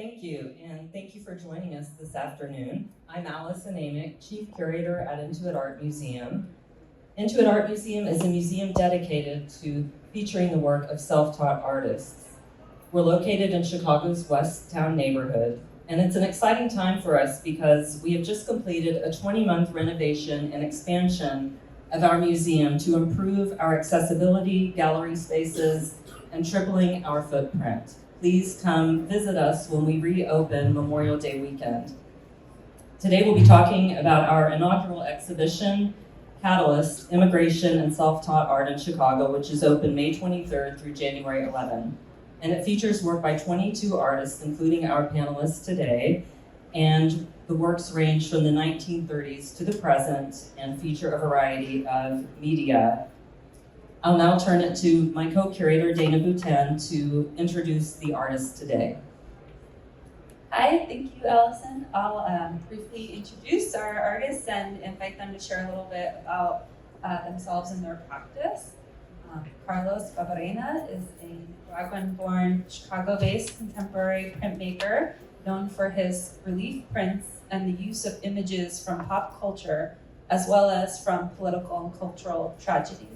Thank you, and thank you for joining us this afternoon. I'm Alison, Amick, Chief Curator at Intuit Art Museum. Intuit Art Museum is a museum dedicated to featuring the work of self-taught artists. We're located in Chicago's West Town neighborhood, and it's an exciting time for us because we have just completed a 20-month renovation and expansion of our museum to improve our accessibility, gallery spaces, and tripling our footprint. Please come visit us when we reopen Memorial Day weekend. Today we'll be talking about our inaugural exhibition, Catalyst, Immigration and Self-Taught Art in Chicago, which is open May 23rd through January 11. And it features work by 22 artists, including our panelists today. And the works range from the 1930s to the present and feature a variety of media. I'll now turn it to my co-curator, Dana Boutin, to introduce the artists today. Hi, thank you, Alison. I'll briefly introduce our artists and invite them to share a little bit about themselves and their practice. Carlos Barberena is a Nicaraguan-born, Chicago-based contemporary printmaker known for his relief prints and the use of images from pop culture, as well as from political and cultural tragedies.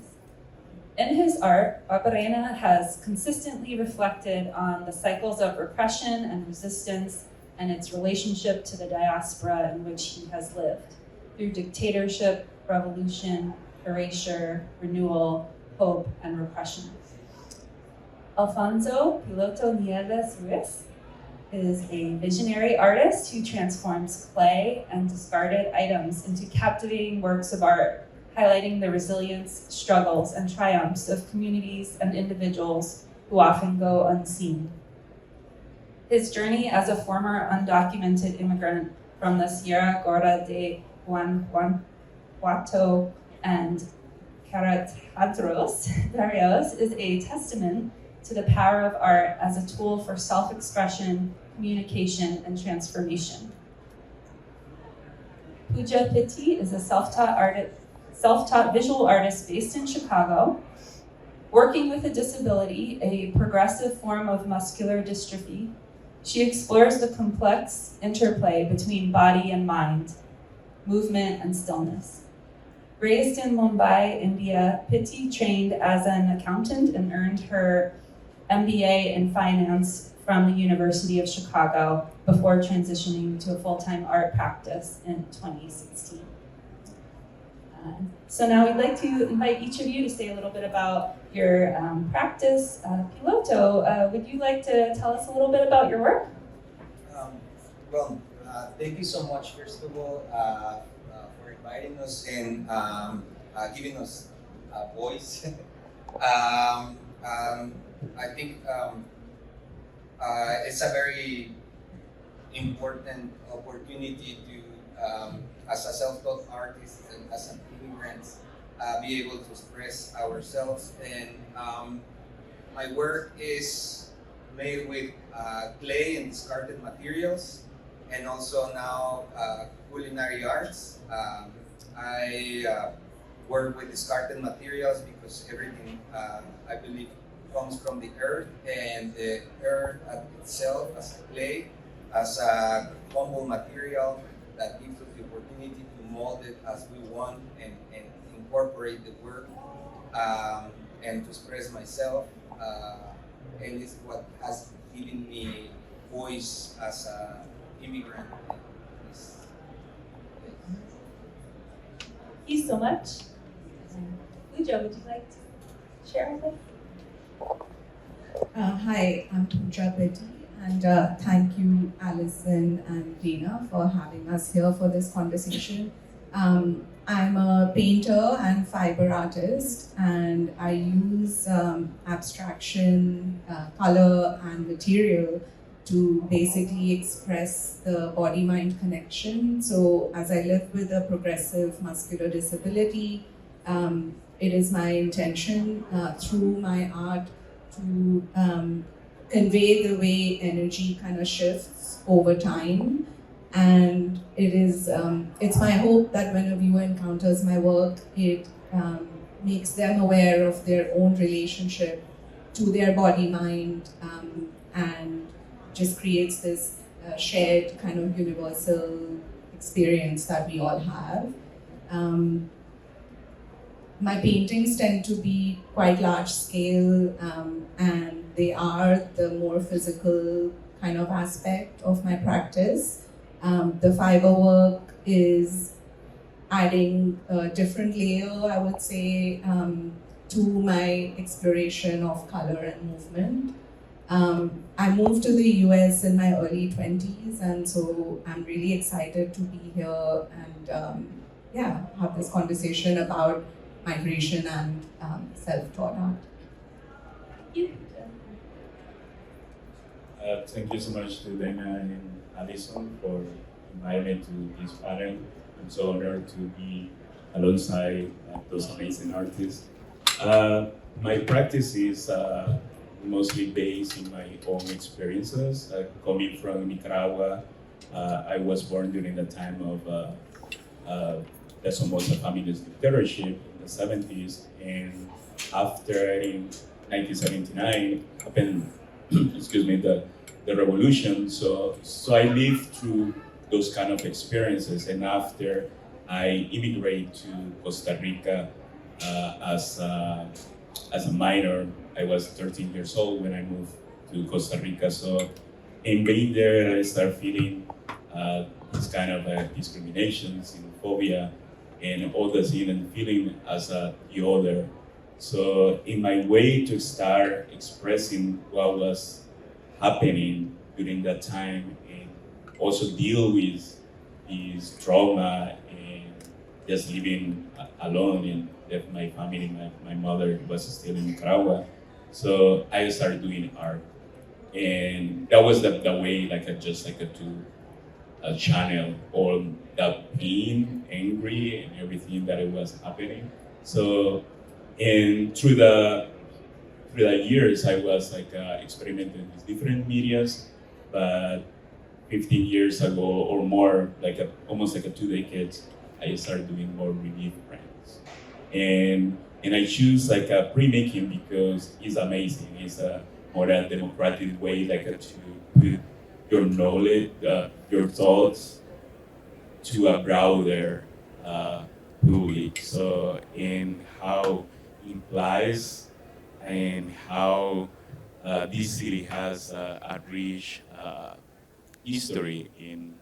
In his art, Barberena has consistently reflected on the cycles of repression and resistance and its relationship to the diaspora in which he has lived, through dictatorship, revolution, erasure, renewal, hope, and repression. Alfonso Piloto Nieves Ruiz is a visionary artist who transforms clay and discarded items into captivating works of art, highlighting the resilience, struggles, and triumphs of communities and individuals who often go unseen. His journey as a former undocumented immigrant from the Sierra Gorda de Guanajuato and Caratajos barrios is a testament to the power of art as a tool for self-expression, communication, and transformation. Pooja Pittie is a self-taught visual artist based in Chicago, working with a disability, a progressive form of muscular dystrophy. She explores the complex interplay between body and mind, movement and stillness. Raised in Mumbai, India, Pittie trained as an accountant and earned her MBA in finance from the University of Chicago before transitioning to a full-time art practice in 2016. So now we'd like to invite each of you to say a little bit about your practice. Piloto, would you like to tell us a little bit about your work? Thank you so much, first of all, for inviting us and giving us a voice. I think it's a very important opportunity to, as a self-taught artist and as an immigrant, be able to express ourselves. And my work is made with clay and discarded materials, and also now culinary arts. I work with discarded materials because everything, I believe, comes from the earth, and the earth itself as clay, as a humble material that gives us the opportunity to mold it as we want and incorporate the work and to express myself. And it's what has given me voice as an immigrant. Thank you so much. Pooja, would you like to share with us? Hi, I'm Pooja Pittie, and thank you, Alison and Dana, for having us here for this conversation. I'm a painter and fiber artist, and I use abstraction, color, and material to basically express the body-mind connection. So as I live with a progressive muscular disability, it is my intention through my art to convey the way energy kind of shifts over time. And it's my hope that when a viewer encounters my work, it makes them aware of their own relationship to their body, mind, and just creates this shared kind of universal experience that we all have. My paintings tend to be quite large scale, and they are the more physical kind of aspect of my practice. The fiber work is adding a different layer, I would say, to my exploration of color and movement. I moved to the US in my early 20s, and so I'm really excited to be here and have this conversation about migration and self-taught art. Thank you so much to Dana and Alison for inviting me to this panel. I'm so honored to be alongside those amazing artists. My practice is mostly based in my own experiences. Coming from Nicaragua, I was born during the time of the Somoza family's dictatorship in the 70s, and after in 1979 happened, excuse me, the revolution. So I lived through those kind of experiences, and after I immigrated to Costa Rica as a minor. I was 13 years old when I moved to Costa Rica. So in being there, I started feeling this kind of discrimination, xenophobia, and all the scene and feeling as the other. So in my way to start expressing what was happening during that time and also deal with this trauma and just living alone and left my family, my mother was still in Nicaragua. So I started doing art. And that was the way to channel all that pain, angry, and everything that it was happening. So, and through the years, I was experimenting with different medias, but 15 years ago or more, almost 2 decades, I started doing more relief prints. And I choose a pre-making because it's amazing. It's a more democratic way to put your knowledge, your thoughts to a broader public. So in how it implies and how this city has a rich history in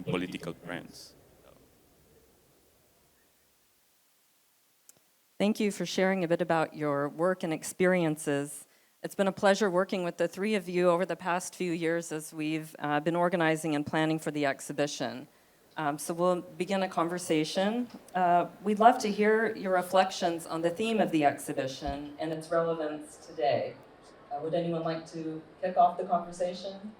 political trends. Thank you for sharing a bit about your work and experiences. It's been a pleasure working with the three of you over the past few years as we've been organizing and planning for the exhibition. So we'll begin a conversation. We'd love to hear your reflections on the theme of the exhibition and its relevance today. Would anyone like to kick off the conversation?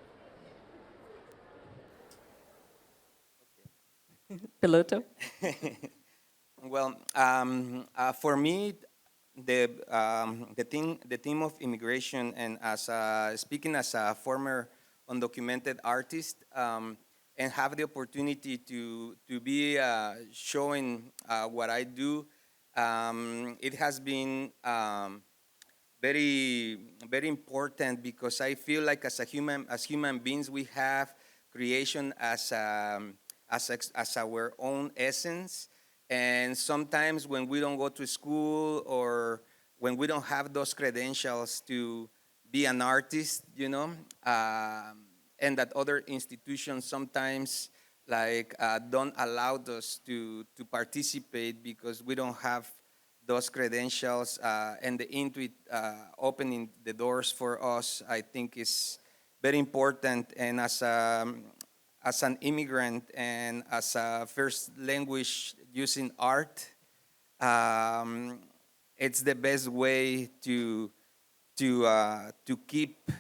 Piloto? Well, for me, the theme of immigration, and speaking as a former undocumented artist, and have the opportunity to be showing what I do, it has been very very important because I feel like as human beings we have creation as our own essence. And sometimes when we don't go to school or when we don't have those credentials to be an artist, and that other institutions sometimes don't allow us to participate because we don't have those credentials, and the Intuit opening the doors for us, I think is very important. And as an immigrant and as a first language using art, it's the best way to keep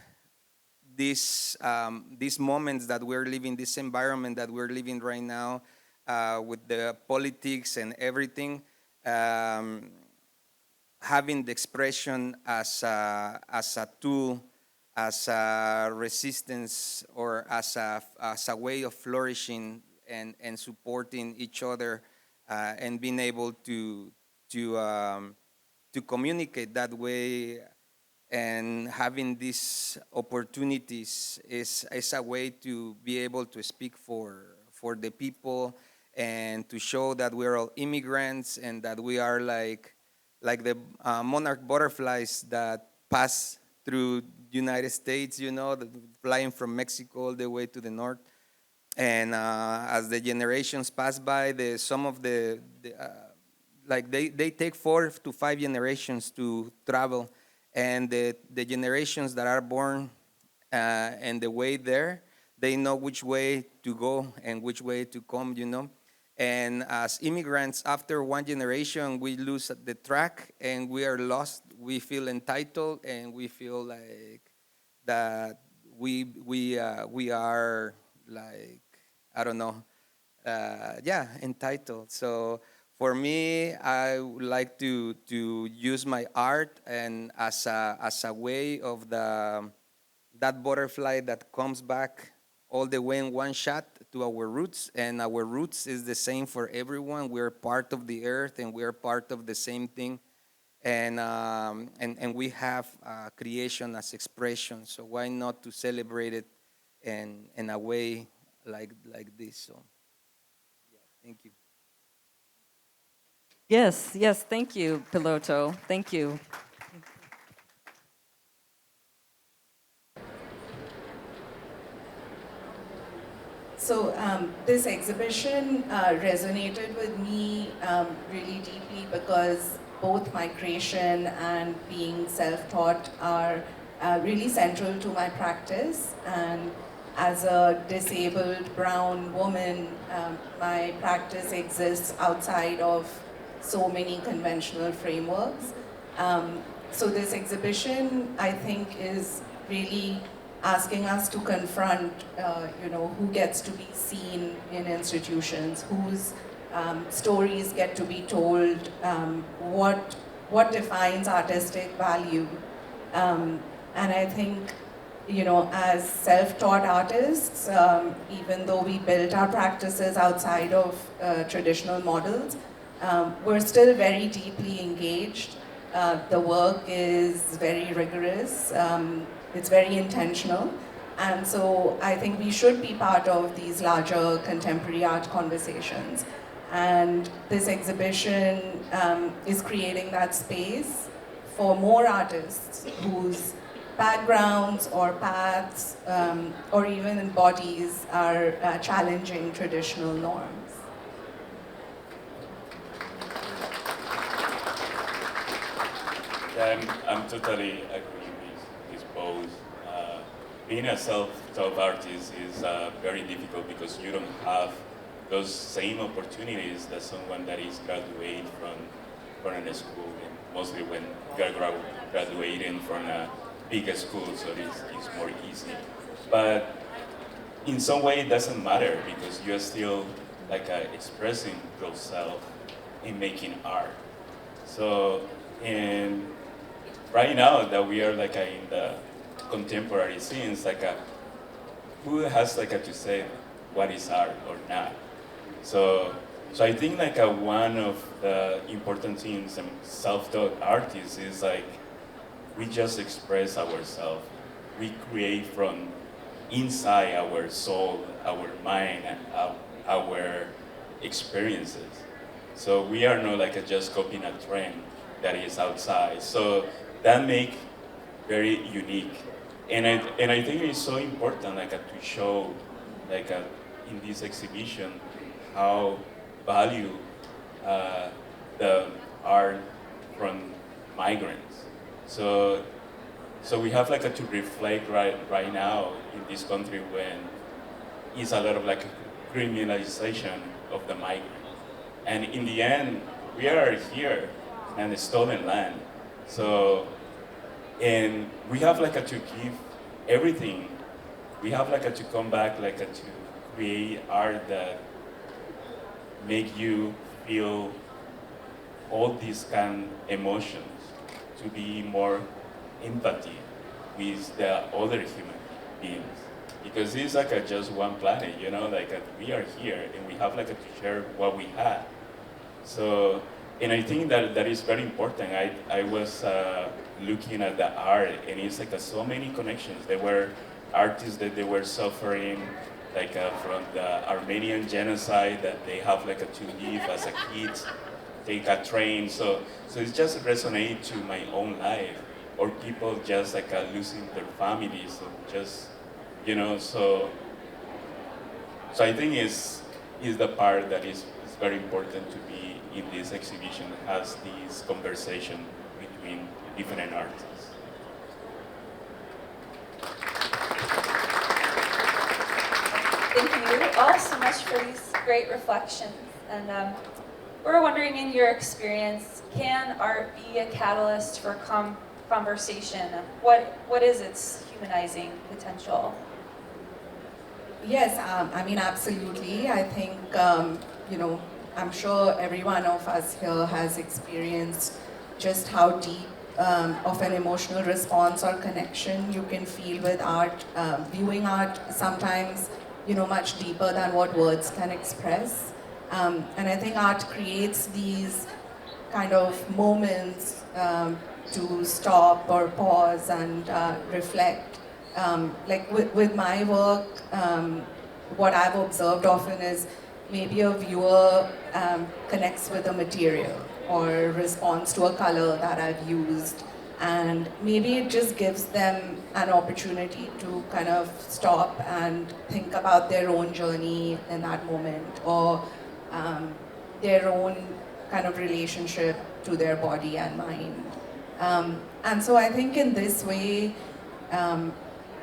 these moments that we're living, this environment that we're living right now, with the politics and everything, having the expression as a tool, as a resistance, or as a way of flourishing and supporting each other, and being able to communicate that way and having these opportunities is a way to be able to speak for the people and to show that we're all immigrants and that we are like the monarch butterflies that pass through United States, flying from Mexico all the way to the north. And as the generations pass by, some of like they take 4 to 5 generations to travel, and the generations that are born and the way there, they know which way to go and which way to come. And as immigrants, after one generation, we lose the track and we are lost. We feel entitled and we feel like that we are like, I don't know, yeah, entitled. So for me, I would like to use my art and as a way of that butterfly that comes back all the way in one shot to our roots, and our roots is the same for everyone. We're part of the earth and we're part of the same thing, and we have creation as expression. So why not to celebrate it in a way like this? So yeah, thank you. Yes, yes, thank you, Piloto. Thank you. So this exhibition resonated with me really deeply because both migration and being self-taught are really central to my practice. And as a disabled brown woman, my practice exists outside of so many conventional frameworks. So this exhibition, I think, is really asking us to confront, who gets to be seen in institutions, whose stories get to be told, what defines artistic value. And I think, as self-taught artists, even though we built our practices outside of traditional models, we're still very deeply engaged. The work is very rigorous. It's very intentional. And so I think we should be part of these larger contemporary art conversations. And this exhibition is creating that space for more artists whose backgrounds or paths or even bodies are challenging traditional norms. Yeah, I'm totally agree with both. Being a self-taught artist is very difficult because you don't have those same opportunities that someone that is graduating from a school, and mostly when you're graduating from a bigger school, so it's more easy. But in some way, it doesn't matter because you're still expressing yourself in making art. So, and right now that we are in the contemporary scenes, who has to say what is art or not? So I think one of the important things in self-taught artists is we just express ourselves. We create from inside our soul, our mind, and our experiences. So we are not just copying a trend that is outside. So that make very unique. And I think it's so important to show in this exhibition how value the art from migrants. So we have to reflect right now in this country when it's a lot of criminalization of the migrant. And in the end, we are here in a stolen land. So, and we have to give everything. We have to come back to create art that make you feel all these kind of emotions, to be more empathy with the other human beings. Because it's just one planet, we are here and we have to share what we have. So And I think that that is very important. I was looking at the art, and it's like so many connections. There were artists that they were suffering, like from the Armenian genocide, that they have like to live as a kid, take a train. So it just resonated to my own life, or people just like losing their families, or just, you know. So I think is the part that is very important to be in this exhibition, that has this conversation between different artists. Thank you all so much for these great reflections. And we're wondering, in your experience, can art be a catalyst for conversation? What is its humanizing potential? Yes, I mean, absolutely. I think, you know, I'm sure every one of us here has experienced just how deep of an emotional response or connection you can feel with art. Viewing art sometimes, you know, much deeper than what words can express. And I think art creates these kind of moments to stop or pause and reflect. Like with my work, what I've observed often is maybe a viewer connects with a material or responds to a color that I've used, and maybe it just gives them an opportunity to kind of stop and think about their own journey in that moment, or their own kind of relationship to their body and mind. And so I think in this way,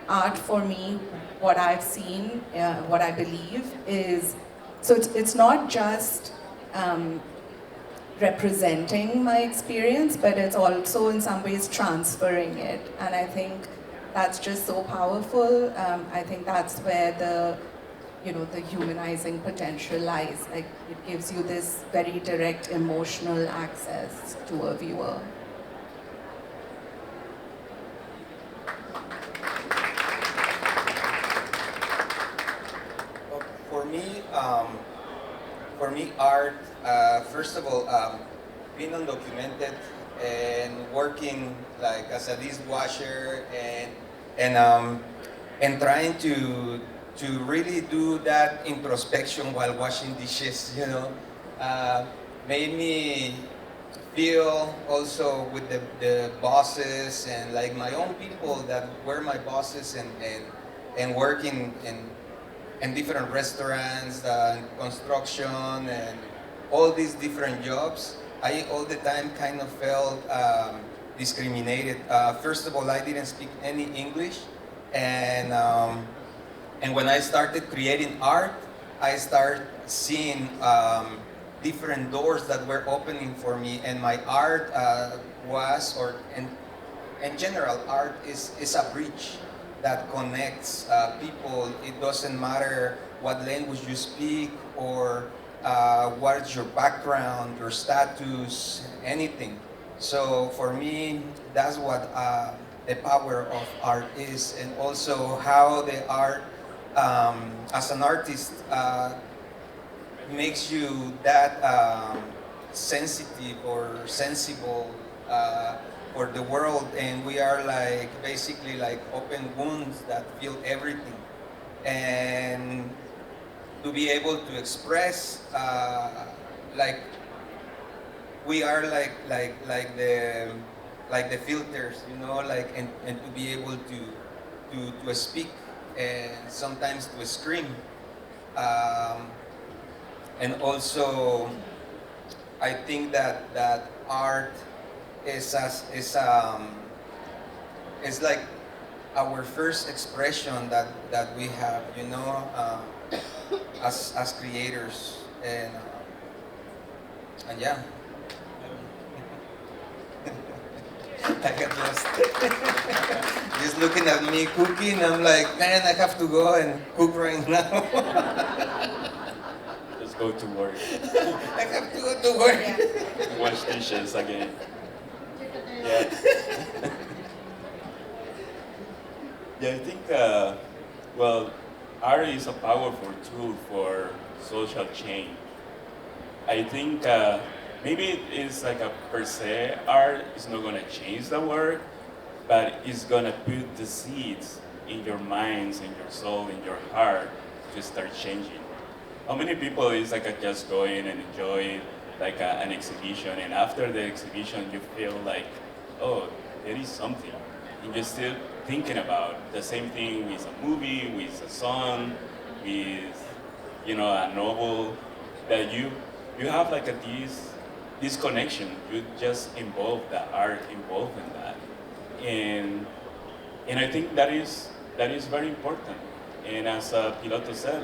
art for me, what I've seen, what I believe is, so it's not just representing my experience, but it's also in some ways transferring it. And I think that's just so powerful. I think that's where the, you know, the humanizing potential lies. Like, it gives you this very direct emotional access to a viewer. For me, art, first of all, being undocumented and working like as a dishwasher and trying to really do that introspection while washing dishes, you know, made me feel also with the bosses and like my own people that were my bosses and working in different restaurants, construction, and all these different jobs. I all the time kind of felt discriminated. First of all, I didn't speak any English, and when I started creating art, I started seeing different doors that were opening for me, and my art was, or in general, art is a bridge that connects people. It doesn't matter what language you speak or what's your background, your status, anything. So for me, that's what the power of art is, and also how the art, as an artist, makes you that sensitive or sensible for the world, and we are like basically like open wounds that feel everything, and to be able to express like we are like the filters, you know, like and to be able to speak and sometimes to scream, and also I think that art is like our first expression that we have, you know, as creators, and yeah. I got lost. Just looking at me cooking, I'm like, man, I have to go and cook right now. Just go to work. I have to go to work. Yeah. Wash dishes again. Yeah. Yeah, I think, well, art is a powerful tool for social change. I think maybe it is like a per se art is not gonna change the work, but it's gonna put the seeds in your minds, in your soul, in your heart to start changing. How many people is like just go in and enjoy like an exhibition, and after the exhibition you feel like, oh, there is something, and you're still thinking about the same thing with a movie, with a song, with a novel, that you have like this connection. You just involve the art involved in that, and I think that is very important. And as Piloto said,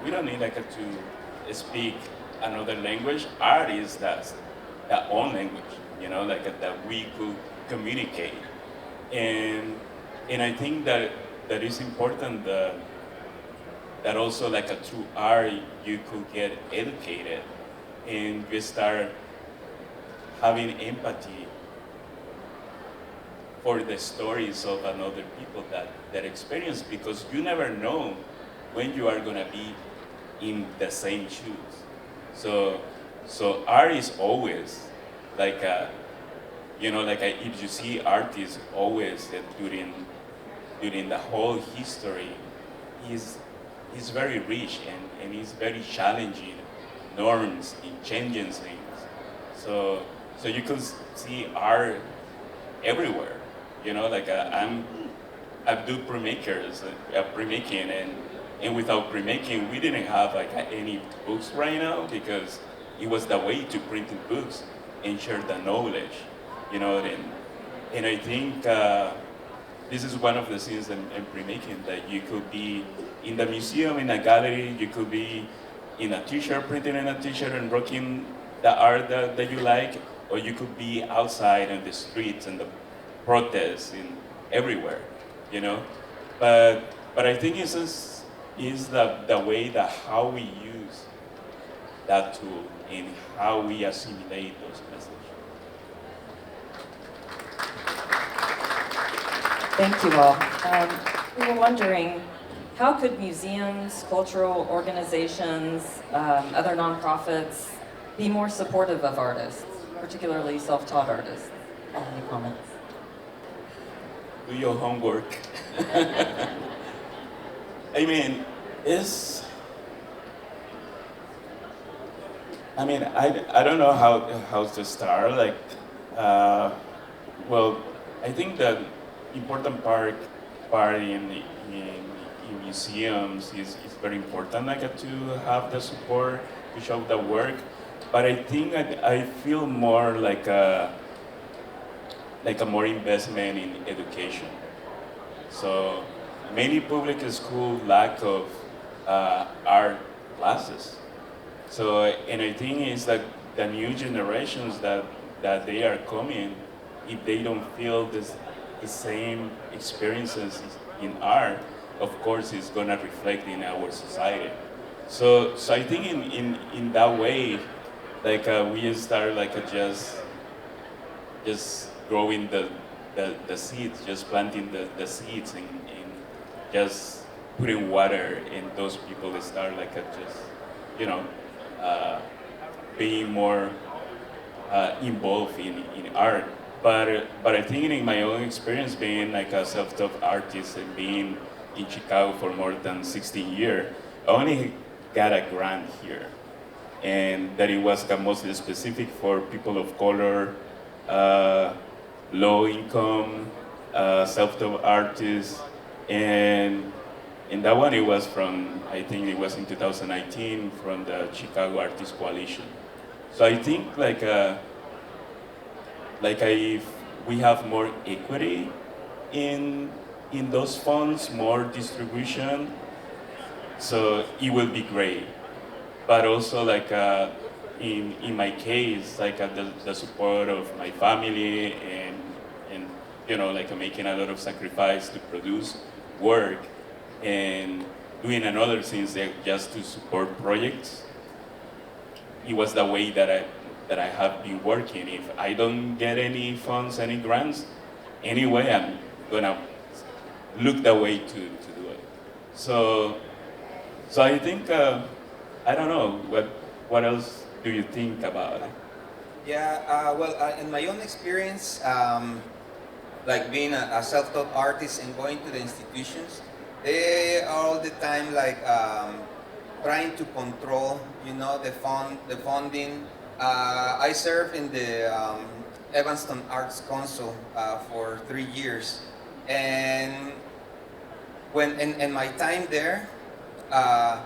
we don't need to speak another language. Art is that own language, that we could communicate. And I think that is important that also through art you could get educated and you start having empathy for the stories of another people that experience, because you never know when you are gonna be in the same shoes. So art is always if you see artists always during the whole history is very rich and is very challenging norms in changing things. So you can see art everywhere. I do premaking, and without premaking, we didn't have any books right now, because it was the way to printing books and share the knowledge, and I think this is one of the things in premaking, that you could be in the museum, in a gallery, you could be in a t-shirt, printing in a t-shirt and rocking the art that you like, or you could be outside in the streets and the protests in everywhere, But I think it's the way that how we use that tool and how we assimilate those messages. Thank you all. We were wondering, how could museums, cultural organizations, other nonprofits be more supportive of artists, particularly self-taught artists? Any comments? Do your homework. I mean, I don't know how to start. I think the important part in museums is very important, to have the support to show the work. But I think I feel more like a more investment in education. So many public schools lack of art classes. So, and I think it's the new generations that they are coming, if they don't feel the same experiences in art, of course it's gonna reflect in our society. So I think in that way, we start just growing the seeds, just planting the seeds and just putting water, and those people start being more involved in art. But I think in my own experience, being a self-taught artist and being in Chicago for more than 16 years, I only got a grant here, and that it was mostly specific for people of color, low income, self-taught artists, and that one it was from, I think it was in 2019, from the Chicago Artists Coalition. So I think if we have more equity in those funds, more distribution, so it will be great. But also in my case, the support of my family and making a lot of sacrifice to produce work and doing another things just to support projects. It was the way that I have been working. If I don't get any funds, any grants, anyway, I'm gonna look the way to do it. So I think I don't know what else do you think about it? Yeah, well, in my own experience, like being a self-taught artist and going to the institutions, they are all the time like trying to control, the funding. I served in the Evanston Arts Council for 3 years, and when in my time there, uh,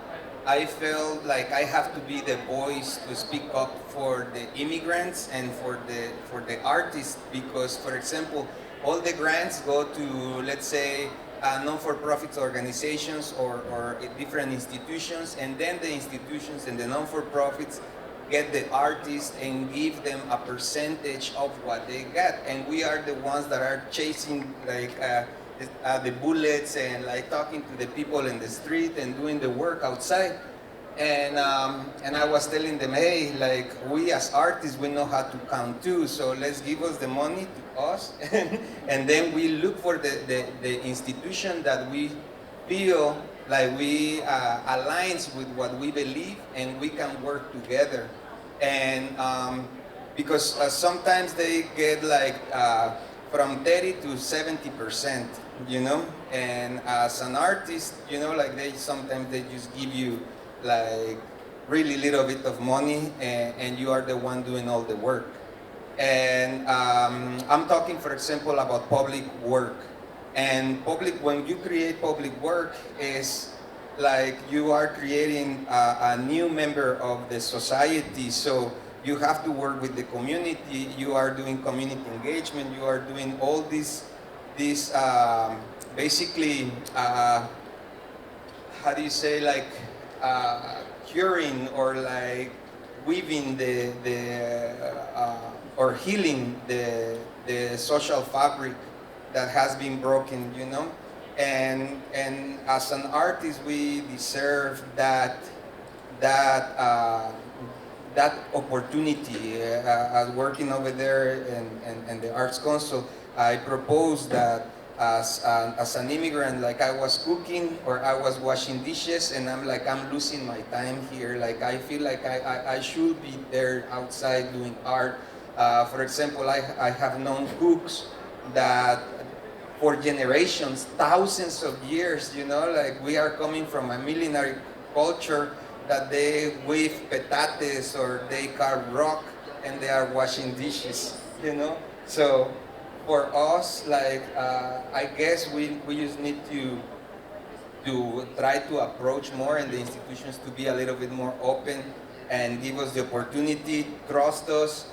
I felt like I have to be the voice to speak up for the immigrants and for the artists, because, for example, all the grants go to, let's say, non-for-profit organizations or different institutions, and then the institutions and the non-for-profits get the artists and give them a percentage of what they get, and we are the ones that are chasing like the bullets and like talking to the people in the street and doing the work outside. And I was telling them, hey, like we as artists, we know how to count too, so let's give us the money to us, and then we look for the institution that we feel like we aligns with what we believe, and we can work together. And because sometimes they get like from 30 to 70%, and as an artist, like sometimes they just give you like really little bit of money, and you are the one doing all the work. And I'm talking, for example, about public work. And when you create public work, is like you are creating a new member of the society. So you have to work with the community. You are doing community engagement. You are doing all these basically how do you say, like curing or like weaving or healing the social fabric that has been broken, and as an artist we deserve that opportunity. Working over there in the Arts Council, I proposed that as an immigrant, like I was cooking or I was washing dishes, and I'm losing my time here. Like I feel like I should be there outside doing art. For example, I have known cooks that for generations, thousands of years, like we are coming from a millenary culture that they weave petates or they carve rock and they are washing dishes, So for us, like I guess we just need to try to approach more in the institutions to be a little bit more open and give us the opportunity, trust us.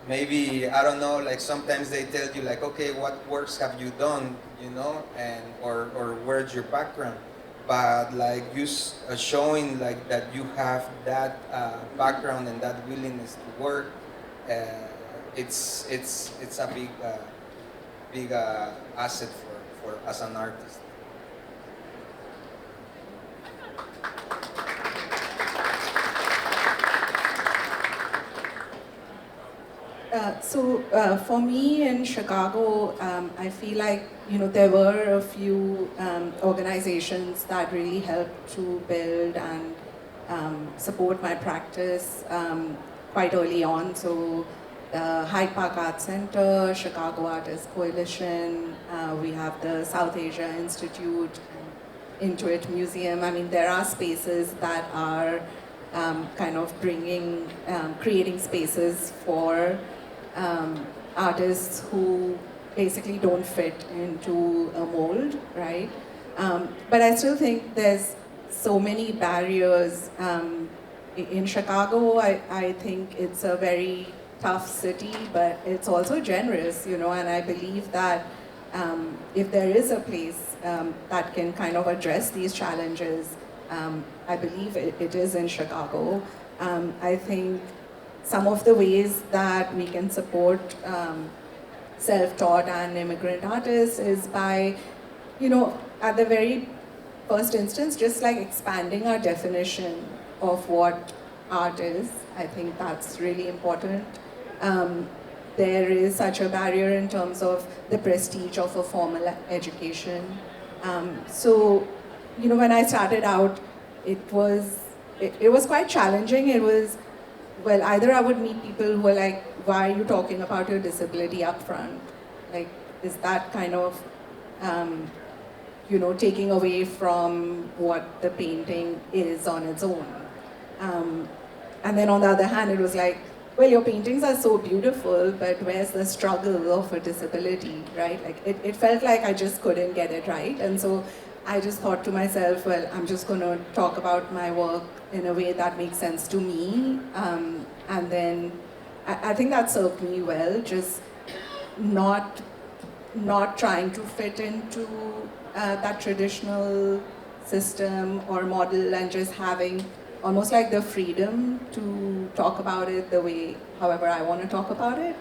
Maybe, I don't know, like sometimes they tell you like, okay, what works have you done, and or where's your background? But like just showing like that you have that background and that willingness to work, it's a big asset for as an artist. For me in Chicago, I feel like there were a few organizations that really helped to build and support my practice quite early on. So Hyde Park Art Center, Chicago Artists Coalition, we have the South Asia Institute, Intuit Museum. I mean, there are spaces that are kind of creating spaces for artists who basically don't fit into a mold, right? But I still think there's so many barriers. In Chicago, I think it's a very tough city, but it's also generous, and I believe that if there is a place that can kind of address these challenges, I believe it is in Chicago. I think some of the ways that we can support self-taught and immigrant artists is by, at the very first instance, just like expanding our definition of what art is. I think that's really important. There is such a barrier in terms of the prestige of a formal education. So, when I started out, it was quite challenging. It was well, either I would meet people who are like, why are you talking about your disability up front? Like, is that kind of, taking away from what the painting is on its own? And then on the other hand, it was like, well, your paintings are so beautiful, but where's the struggle of a disability, right? Like, it felt like I just couldn't get it right. And so I just thought to myself, well, I'm just going to talk about my work in a way that makes sense to me. And then I think that served me well, just not trying to fit into that traditional system or model, and just having almost like the freedom to talk about it the way, however I want to talk about it.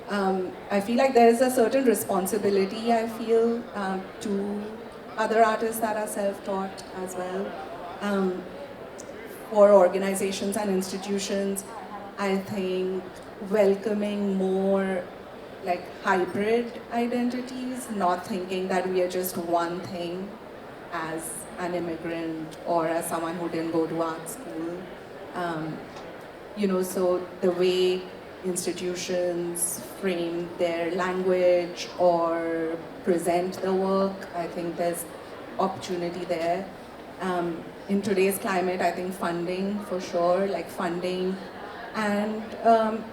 I feel like there is a certain responsibility, I feel, to other artists that are self-taught as well. For organizations and institutions, I think welcoming more like hybrid identities, not thinking that we are just one thing as an immigrant or as someone who didn't go to art school. So the way institutions frame their language or present the work, I think there's opportunity there. In today's climate, I think funding for sure, like funding and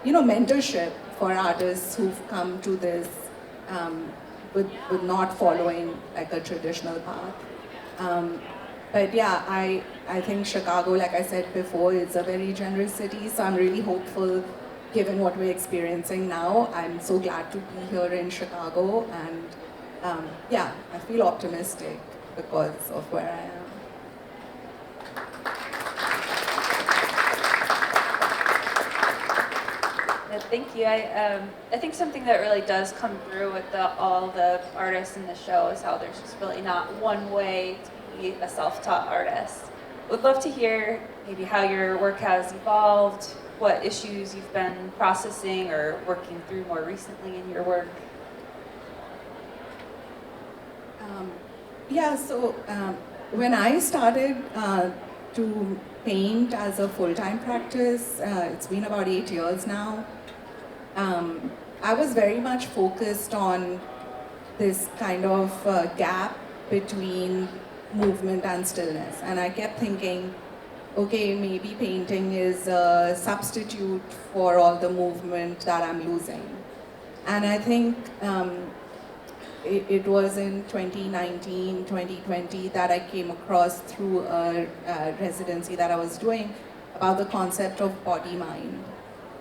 mentorship for artists who've come to this with not following like a traditional path. But yeah, I think Chicago, like I said before, is a very generous city, so I'm really hopeful given what we're experiencing now. I'm so glad to be here in Chicago, and I feel optimistic because of where I am. Thank you. I think something that really does come through with all the artists in the show is how there's just really not one way to be a self-taught artist. Would love to hear maybe how your work has evolved, what issues you've been processing or working through more recently in your work. When I started to paint as a full-time practice, it's been about 8 years now. I was very much focused on this kind of gap between movement and stillness. And I kept thinking, okay, maybe painting is a substitute for all the movement that I'm losing. And I think it was in 2019, 2020 that I came across through a residency that I was doing about the concept of body-mind.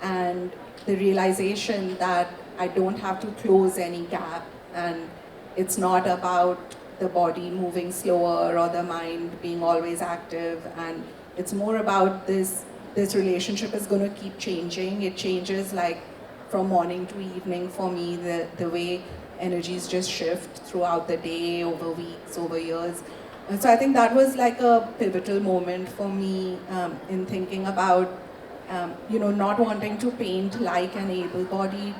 And the realization that I don't have to close any gap, and it's not about the body moving slower or the mind being always active, and it's more about this relationship is going to keep changing. It changes like from morning to evening for me, the way energies just shift throughout the day, over weeks, over years. And so I think that was like a pivotal moment for me in thinking about not wanting to paint like an able-bodied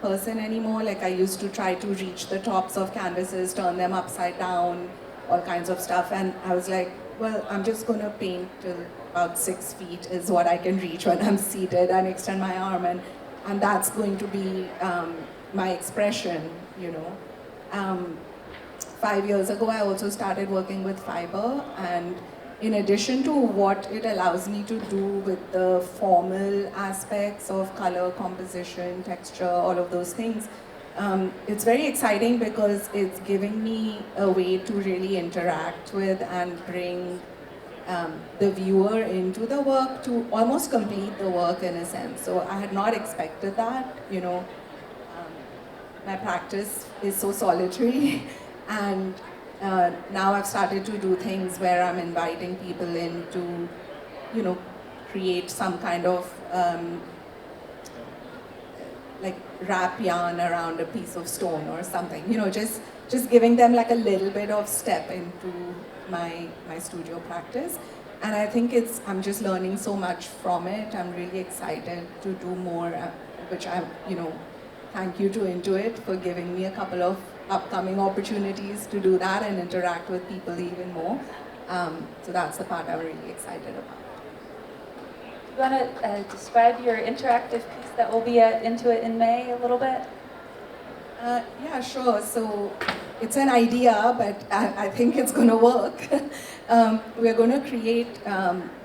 person anymore. Like I used to try to reach the tops of canvases, turn them upside down, all kinds of stuff. And I was like, well, I'm just going to paint till about 6 feet is what I can reach when I'm seated, and extend my arm. And that's going to be my expression, 5 years ago, I also started working with fiber, and in addition to what it allows me to do with the formal aspects of color, composition, texture, all of those things, it's very exciting because it's giving me a way to really interact with and bring the viewer into the work to almost complete the work in a sense. So I had not expected that, my practice is so solitary and now I've started to do things where I'm inviting people in to, create some kind of like wrap yarn around a piece of stone or something, just giving them like a little bit of step into my studio practice. And I think I'm just learning so much from it. I'm really excited to do more, which thank you to Intuit for giving me a couple of upcoming opportunities to do that and interact with people even more. So that's the part I'm really excited about. you want to describe your interactive piece that will be at Intuit in May a little bit? Yeah, sure. So it's an idea, but I think it's going to work. We're going to create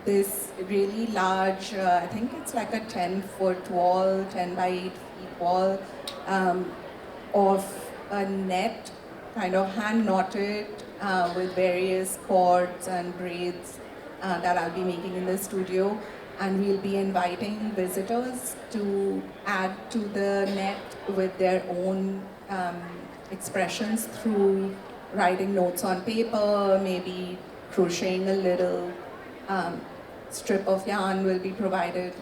this really large, I think it's like a 10-foot wall, 10 by 8 feet wall of a net, kind of hand knotted with various cords and braids that I'll be making in the studio. And we'll be inviting visitors to add to the net with their own expressions through writing notes on paper, maybe crocheting a little strip of yarn will be provided,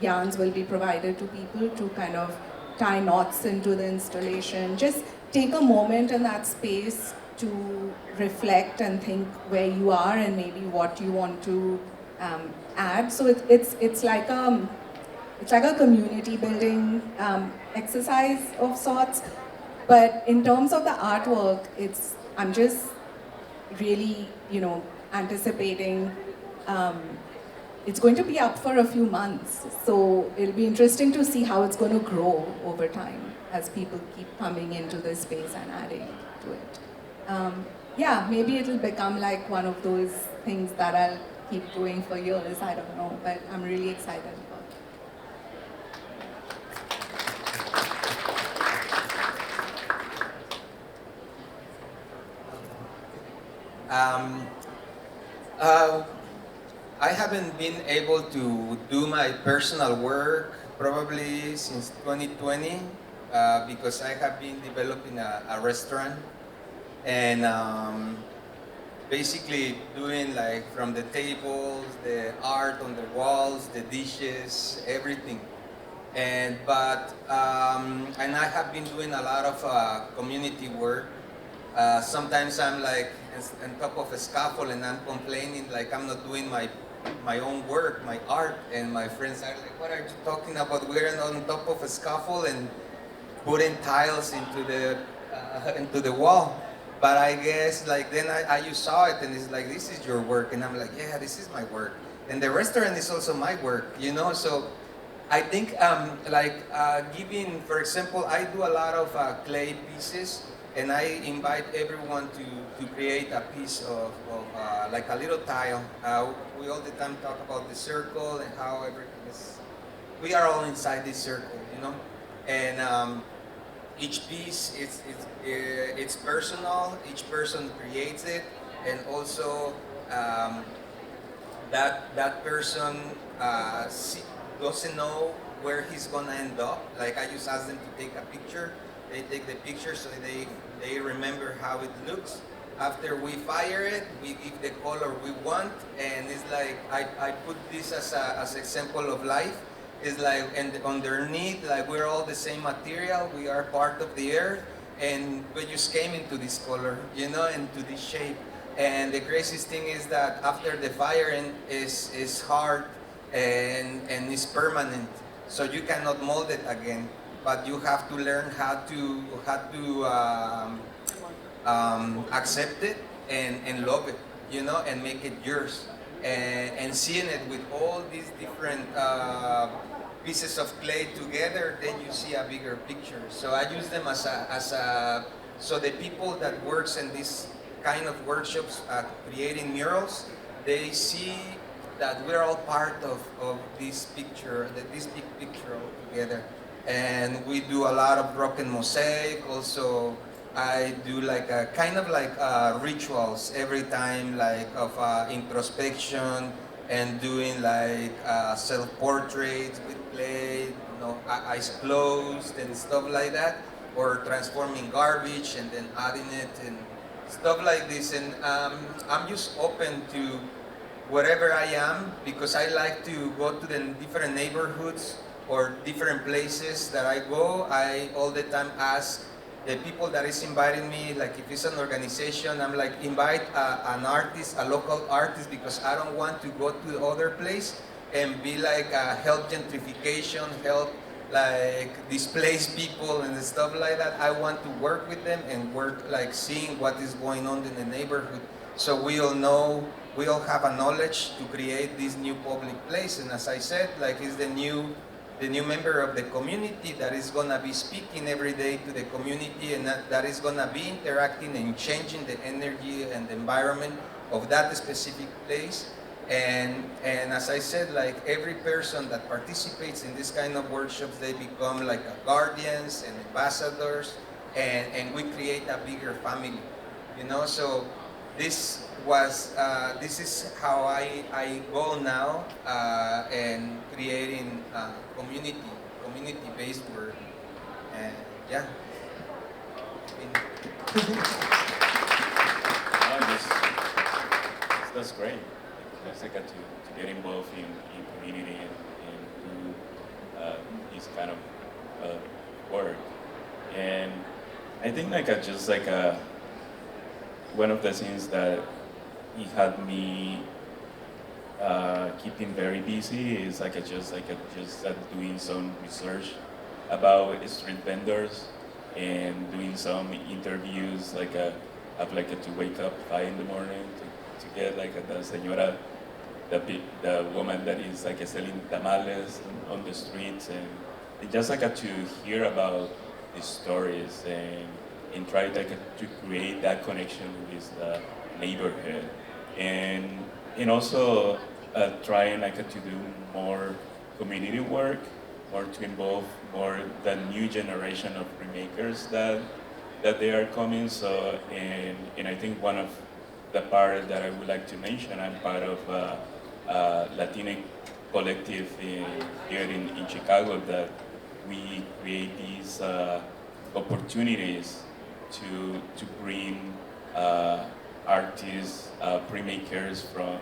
yarns will be provided to people to kind of tie knots into the installation. Just take a moment in that space to reflect and think where you are and maybe what you want to add. So it's like a community building exercise of sorts. But in terms of the artwork, I'm just really anticipating. It's going to be up for a few months, so it'll be interesting to see how it's going to grow over time as people keep coming into this space and adding to it. Yeah, maybe it'll become like one of those things that I'll keep doing for years, I don't know, but I'm really excited about it. I haven't been able to do my personal work probably since 2020 because I have been developing a restaurant and basically doing like from the tables, the art on the walls, the dishes, everything. And I have been doing a lot of community work. Sometimes I'm like on top of a scaffold and I'm complaining like I'm not doing my own work, my art, and my friends are like, what are you talking about? We're on top of a scaffold and putting tiles into the wall. But I guess like then you saw it and it's like, this is your work. And I'm like, yeah, this is my work. And the restaurant is also my work, So I think giving, for example, I do a lot of clay pieces and I invite everyone to create a piece of like a little tile. We all the time talk about the circle and how everything is, we are all inside this circle, And each piece, it's personal, each person creates it, and also that person doesn't know where he's gonna end up. Like I just ask them to take a picture, they take the picture so they remember how it looks. After we fire it, we give the color we want, and it's like, I put this as an example of life. It's like, and underneath, like we're all the same material, we are part of the earth, and we just came into this color, into this shape. And the craziest thing is that after the firing is hard and is permanent, so you cannot mold it again, but you have to learn how to accept it and love it, and make it yours. And seeing it with all these different pieces of clay together, then you see a bigger picture. So I use them so the people that works in this kind of workshops creating murals, they see that we're all part of this picture, this big picture all together. And we do a lot of broken mosaic. Also, I do like a kind of like rituals every time, like of introspection and doing like self-portraits with clay, eyes closed and stuff like that, or transforming garbage and then adding it and stuff like this. And I'm just open to wherever I am, because I like to go to the different neighborhoods or different places that I go. I all the time ask the people that is inviting me, like if it's an organization, I'm like, invite an artist, a local artist, because I don't want to go to the other place and be like help gentrification, help like displaced people and stuff like that. I want to work with them and work like seeing what is going on in the neighborhood, so we all know we all have a knowledge to create this new public place. And as I said, like it's the new member of the community that is gonna be speaking every day to the community, and that is gonna be interacting and changing the energy and the environment of that specific place. And as I said, like every person that participates in this kind of workshops, they become like guardians and ambassadors, and we create a bigger family, you know. So this is how I go now, and creating community-based work, and yeah. That's great. That's like to get involved in community and do this kind of work. And I think one of the things that it had me keeping very busy is just doing some research about street vendors and doing some interviews. I'd like to wake up 5 in the morning to get the señora, the woman that is selling tamales on the streets, and just to hear about the stories and try to create that connection with the neighborhood, and also trying to do more community work, or to involve more the new generation of printmakers that they are coming. So and I think one of the part that I would like to mention, I'm part of a Latino collective here in Chicago, that we create these opportunities to bring artists, printmakers from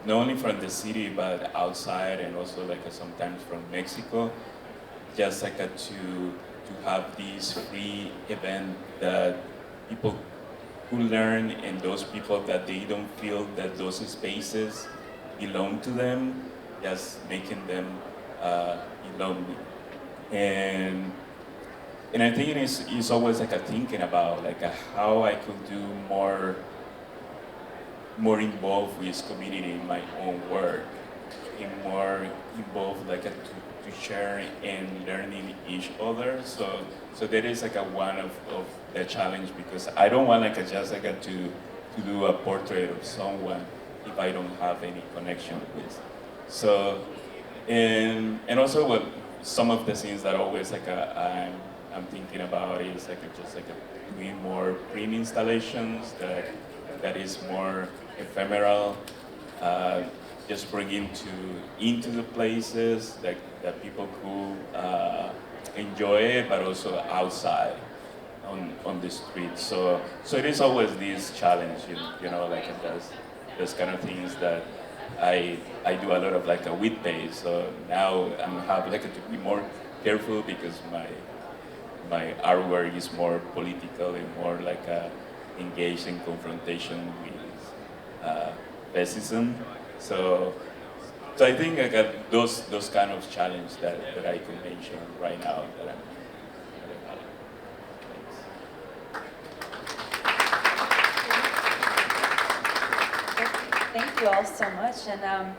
not only from the city but outside, and also sometimes from Mexico, just to have this free event that people who learn, and those people that they don't feel that those spaces belong to them, just making them belong. And I think it's always thinking about how I could do more involved with community in my own work, and more involved to share and learning each other. So that is one of the challenge, because I don't want just to do a portrait of someone if I don't have any connection with. So and also what some of the things that always I'm thinking about is doing more print installations that is more ephemeral, just bringing into the places that people could enjoy it, but also outside on the street. So it is always this challenge, those kind of things that I do a lot of with pay. So now I'm have to be more careful, because my artwork is more political and more engaged in confrontation with fascism. So I think I got those kind of challenges that I could mention right now that I'm having. Thank you all so much, and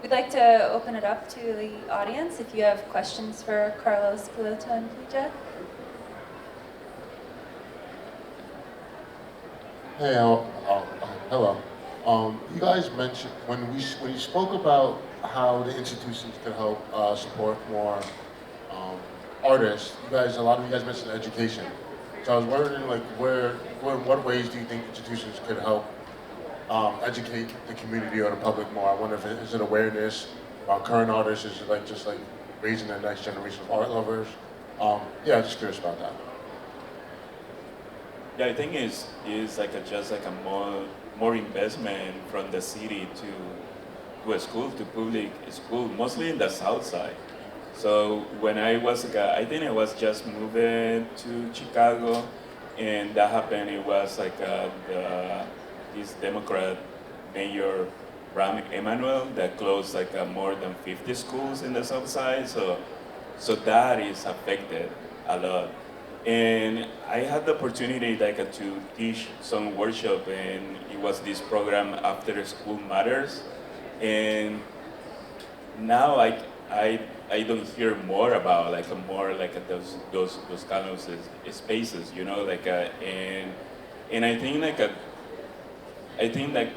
we'd like to open it up to the audience if you have questions for Carlos, Piloto, and Pooja. Hey, hello. You guys mentioned when you spoke about how the institutions could help support more artists. A lot of you guys mentioned education. So I was wondering, what ways do you think institutions could help educate the community or the public more? I wonder is it awareness about current artists? Is it just raising the next generation of art lovers? Just curious about that. Yeah, I think it's just a more investment from the city to a school, to public school, mostly in the south side. So when I was, I think I was just moving to Chicago, and that happened. It was this Democrat mayor, Rahm Emanuel, that closed more than 50 schools in the south side. So that is affected a lot. And I had the opportunity like to teach some workshop, and it was this program After School Matters. And now I don't hear more about like more like those kind of spaces, you know, like and I think I think like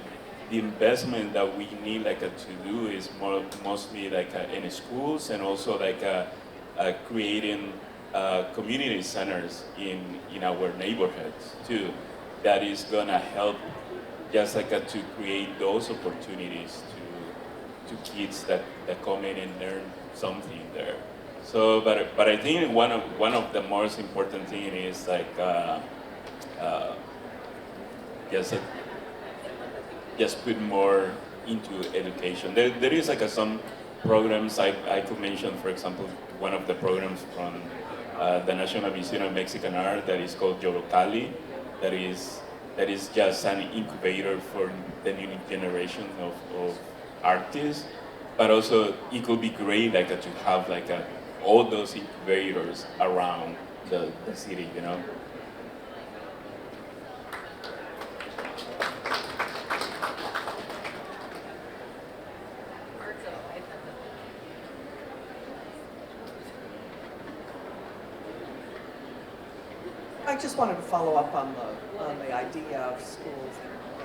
the investment that we need like to do is mostly like in schools, and also like creating community centers in our neighborhoods too. That is gonna help just like to create those opportunities to kids that come in and learn something there. So, but I think one of the most important thing is like just just put more into education. There is like some programs I could mention. For example, one of the programs from the National Museum of Mexican Art that is called Yorocali, that is just an incubator for the new generation of artists. But also it could be great like to have like all those incubators around the city, you know. I just wanted to follow up on the idea of schools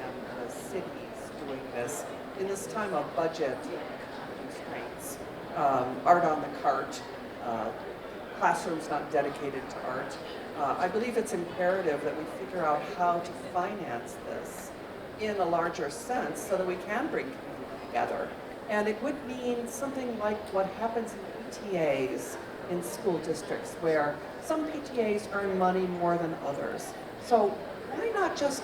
and the cities doing this in this time of budget constraints. Art on the cart, classrooms not dedicated to art. I believe it's imperative that we figure out how to finance this in a larger sense so that we can bring community together. And it would mean something like what happens in PTAs in school districts, where some PTAs earn money more than others. So why not just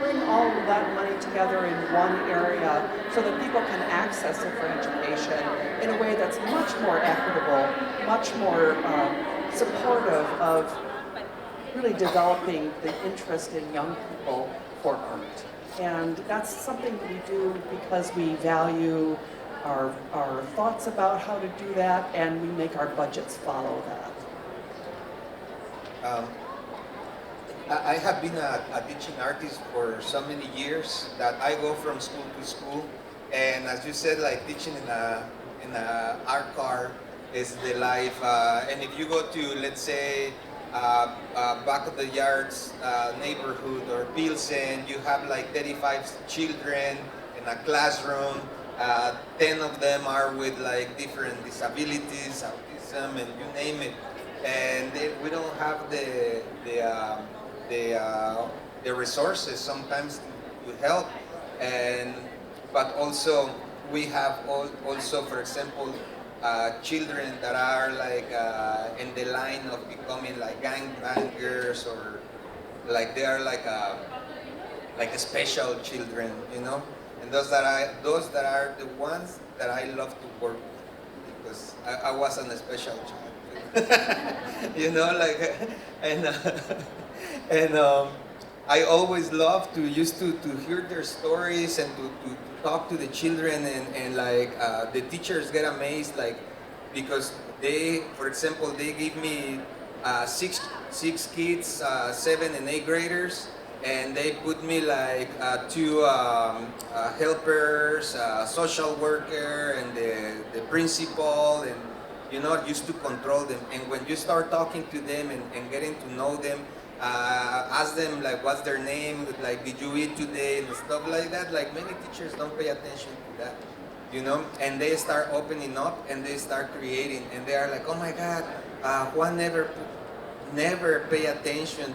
bring all of that money together in one area so that people can access it for education in a way that's much more equitable, much more supportive of really developing the interest in young people for art. And that's something that we do because we value our thoughts about how to do that, and we make our budgets follow that. I have been a teaching artist for so many years that I go from school to school, and as you said, like teaching in a art car is the life. And if you go to, let's say, back of the yards neighborhood or Pilsen, you have like 35 children in a classroom. 10 of them are with like different disabilities, autism, and you name it. And we don't have the resources sometimes to help. But also we have also, for example, children that are like in the line of becoming like gangbangers, or like they are like a special children, you know. And those that are the ones that I love to work with, because I wasn't a special child, you know, like, and I always love to hear their stories and to talk to the children, and like the teachers get amazed, like, because they, for example, they give me six kids, 7 and 8 graders, and they put me like 2 helpers, social worker, and the principal, and you know, used to control them. And when you start talking to them and getting to know them, ask them like what's their name, like did you eat today, and stuff like that. Like many teachers don't pay attention to that, you know. And they start opening up and they start creating, and they are like, oh my God, Juan never pay attention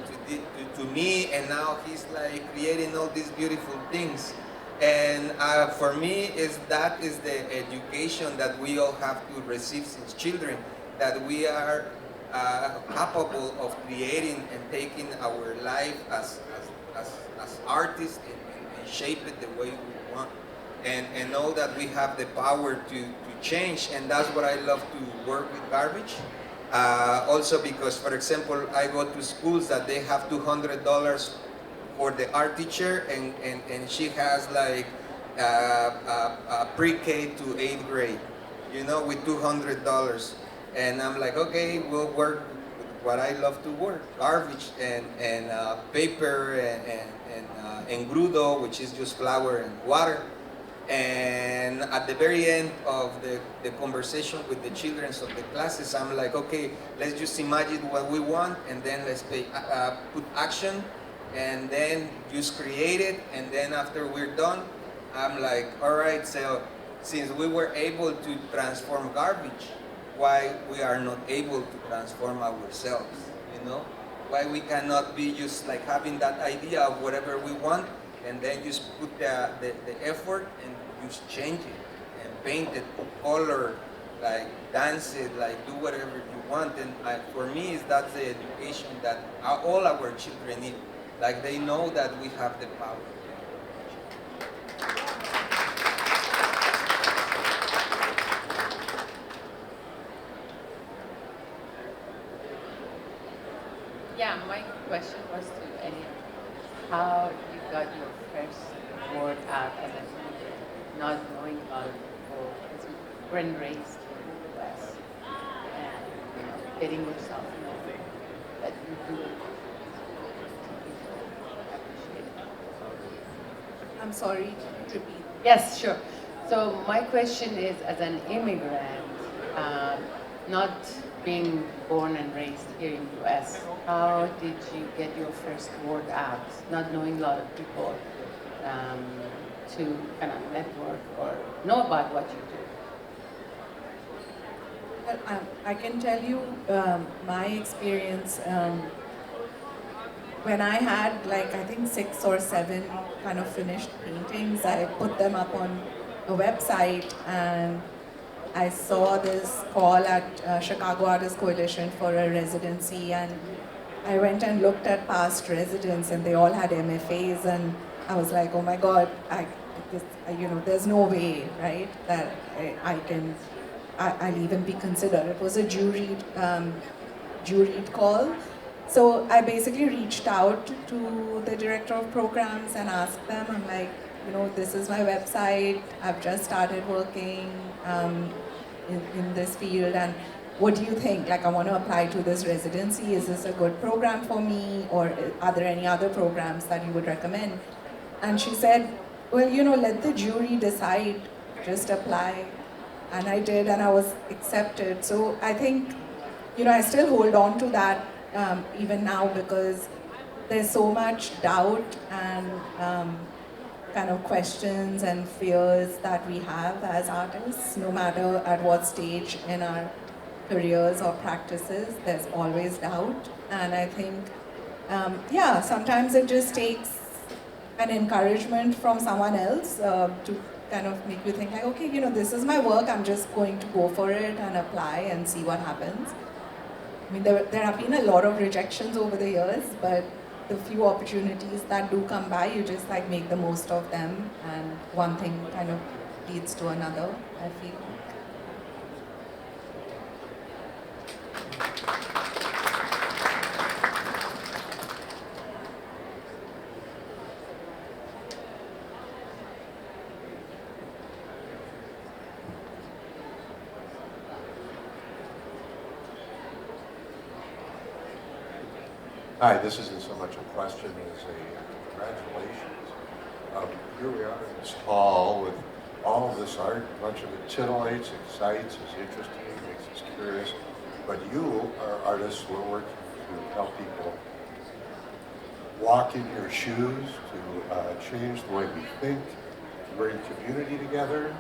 to me, and now he's like creating all these beautiful things. And for me, that is the education that we all have to receive since children, that we are capable of creating and taking our life as artists and shape it the way we want, and know that we have the power to change. And that's what I love to work with garbage. Also because, for example, I go to schools that they have $200 for the art teacher, and she has like pre-K to 8th grade, you know, with $200. And I'm like, okay, we'll work what I love to work, garbage and paper and engrudo, which is just flour and water. And at the very end of the conversation with the children of the classes, I'm like, okay, let's just imagine what we want, and then let's put action, and then just create it. And then after we're done, I'm like, all right, so since we were able to transform garbage, why we are not able to transform ourselves, you know? Why we cannot be just like having that idea of whatever we want, and then just put the effort and just change it and paint it, put color, like dance it, like do whatever you want. And for me, that's the education that all our children need. Like they know that we have the power. Yeah, my question was to Elia. How you got your first word out as an immigrant, not knowing about people, because you weren't raised in the US, and getting yourself known that you do it. Appreciate it. I'm sorry, repeat. Yes, sure. So my question is, as an immigrant, not being born and raised here in the US, how did you get your first word out, not knowing a lot of people, to kind of network or know about what you do? Well, I can tell you my experience. When I had like, I think 6 or 7 kind of finished paintings, I put them up on a website, and I saw this call at Chicago Artists Coalition for a residency, and I went and looked at past residents, and they all had MFAs, and I was like, oh my God, there's no way, right, that I'll even be considered. It was a juried call. So I basically reached out to the director of programs and asked them, I'm like, this is my website, I've just started working in this field, and what do you think? Like, I want to apply to this residency. Is this a good program for me, or are there any other programs that you would recommend? And she said, well, let the jury decide, just apply. And I did, and I was accepted. So I think, I still hold on to that even now, because there's so much doubt and kind of questions and fears that we have as artists, no matter at what stage in our careers or practices, there's always doubt. And I think, sometimes it just takes an encouragement from someone else to kind of make you think like, okay, this is my work, I'm just going to go for it and apply and see what happens. I mean, there have been a lot of rejections over the years, but the few opportunities that do come by, you just like make the most of them, and one thing kind of leads to another, I feel. Hi, this isn't so much a question as a congratulations. Here we are in this hall with all of this art, a bunch of it titillates, excites, is interesting, makes us curious. But you are artists, we're working to help people walk in your shoes, to change the way we think, to bring community together.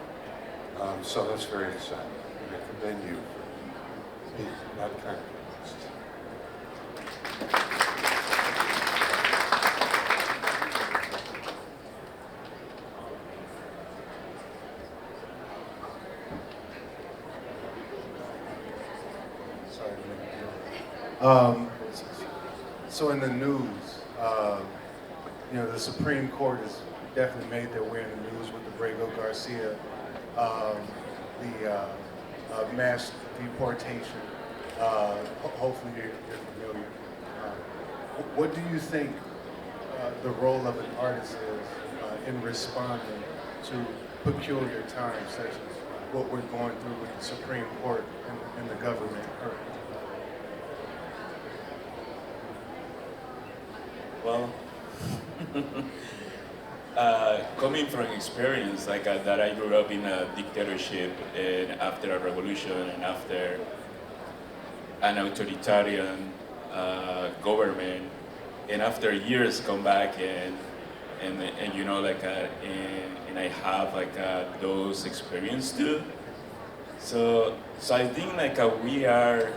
So that's very exciting. And I commend you for being that kind of artist. So in the news, the Supreme Court has definitely made their way in the news with the Brego Garcia, the mass deportation. Hopefully you're familiar. What do you think the role of an artist is in responding to peculiar times such as what we're going through with the Supreme Court and the government? Well, coming from experience that I grew up in a dictatorship and after a revolution and after an authoritarian government, and after years come back and you know and I have those experience too. So I think we are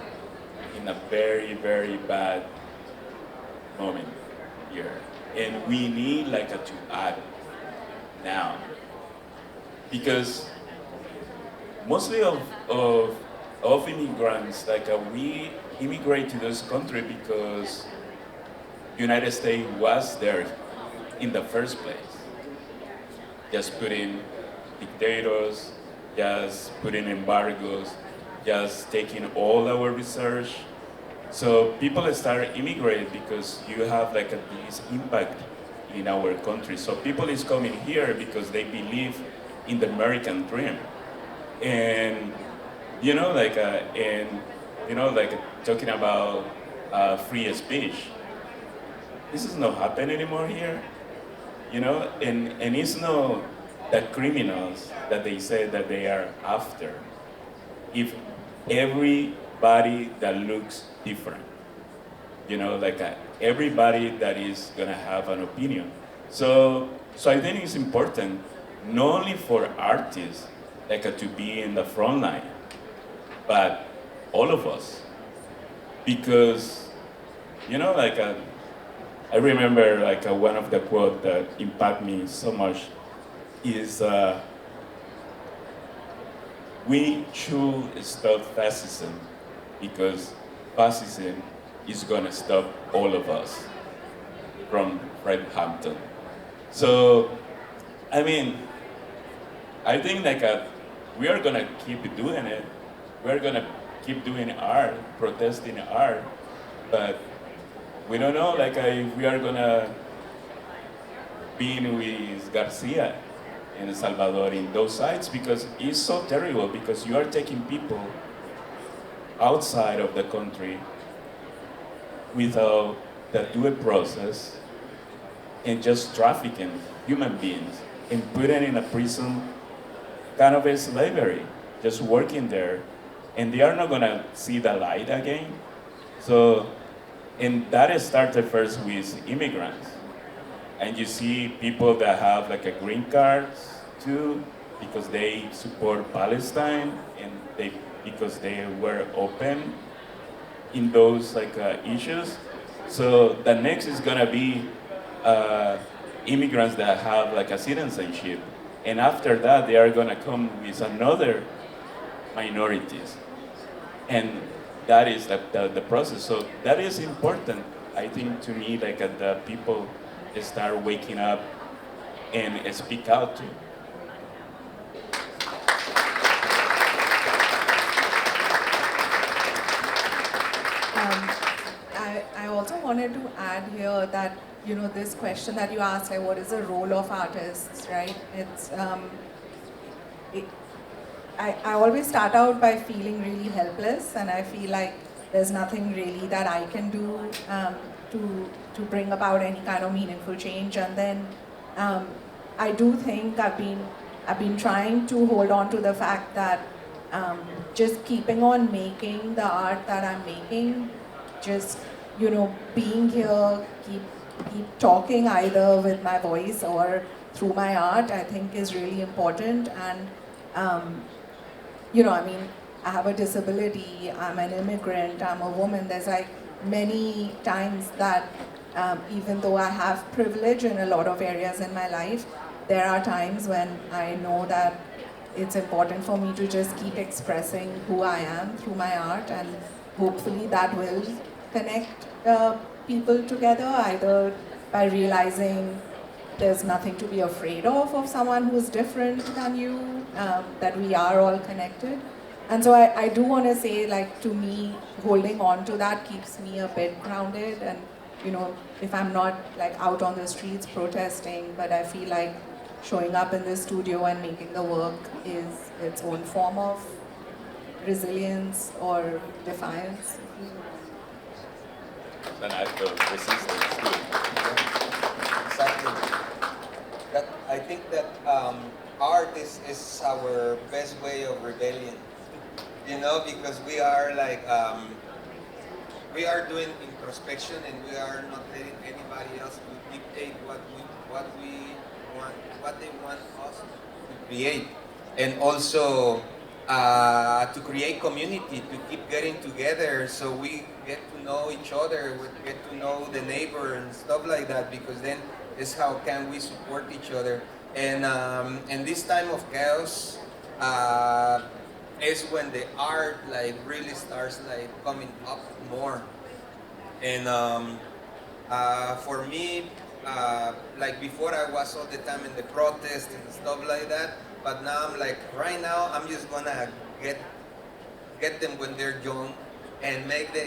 in a very very bad moment here, and we need to act now, because mostly of immigrants we immigrate to this country because United States was there in the first place, just putting dictators, just putting embargoes, just taking all our research. So people start immigrating because you have this impact in our country. So people is coming here because they believe in the American dream, and talking about free speech. This is not happening anymore here, and it's not the criminals that they say that they are after. If everybody that looks different, everybody that is gonna have an opinion. So I think it's important not only for artists to be in the front line, but all of us, because I remember one of the quotes that impact me so much is we should stop fascism because fascism is gonna stop all of us, from Fred Hampton. So I think we are gonna keep doing it. We're gonna keep doing art, protesting art, but we don't know if we are gonna be in with Garcia in El Salvador in those sites, because it's so terrible, because you are taking people outside of the country without the due process and just trafficking human beings and putting in a prison, kind of a slavery, just working there, and they are not gonna see the light again. So, and that started first with immigrants. And you see people that have a green cards too, because they support Palestine and because they were open in those issues. So the next is gonna be immigrants that have a citizenship, and after that they are gonna come with another minorities, and that is the process. So that is important, I think, to me, the people start waking up and speak out too. I also wanted to add here that, this question that you asked, what is the role of artists, right? I always start out by feeling really helpless, and I feel like there's nothing really that I can do to bring about any kind of meaningful change. And then I do think I've been trying to hold on to the fact that just keeping on making the art that I'm making, just being here, keep talking either with my voice or through my art, I think is really important. And I have a disability, I'm an immigrant, I'm a woman. There's many times that even though I have privilege in a lot of areas in my life, there are times when I know that it's important for me to just keep expressing who I am through my art, and hopefully that will connect people together, either by realizing there's nothing to be afraid of someone who's different than you, that we are all connected. And so I do want to say, to me, holding on to that keeps me a bit grounded. And, if I'm not out on the streets protesting, but I feel like showing up in the studio and making the work is its own form of resilience or defiance. An act of resistance too. exactly. That I think that art is our best way of rebellion. You know, because we are like we are doing introspection and we are not letting anybody else to dictate what we want, what they want us to create, and also to create community, to keep getting together, so we get to know each other, we get to know the neighbor and stuff like that. Because then is how can we support each other. And this time of chaos is when the art like really starts like coming up more. And for me, like before I was all the time in the protest and stuff like that, but now I'm like, right now I'm just gonna get them when they're young and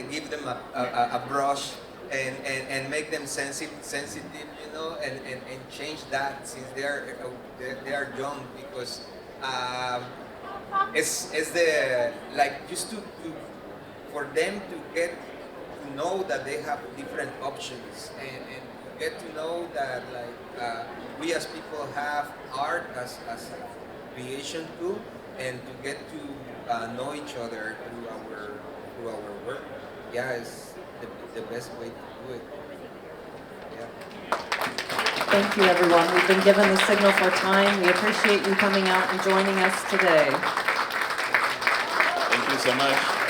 give them a brush and make them sensitive, you know, and change that since they are young, because it's the like just to for them to get to know that they have different options, and get to know that like we as people have art as a creation tool, and to get to know each other through our work. Yeah, it's the best way to do it. Yeah. Thank you, everyone. We've been given the signal for time. We appreciate you coming out and joining us today. Thank you so much.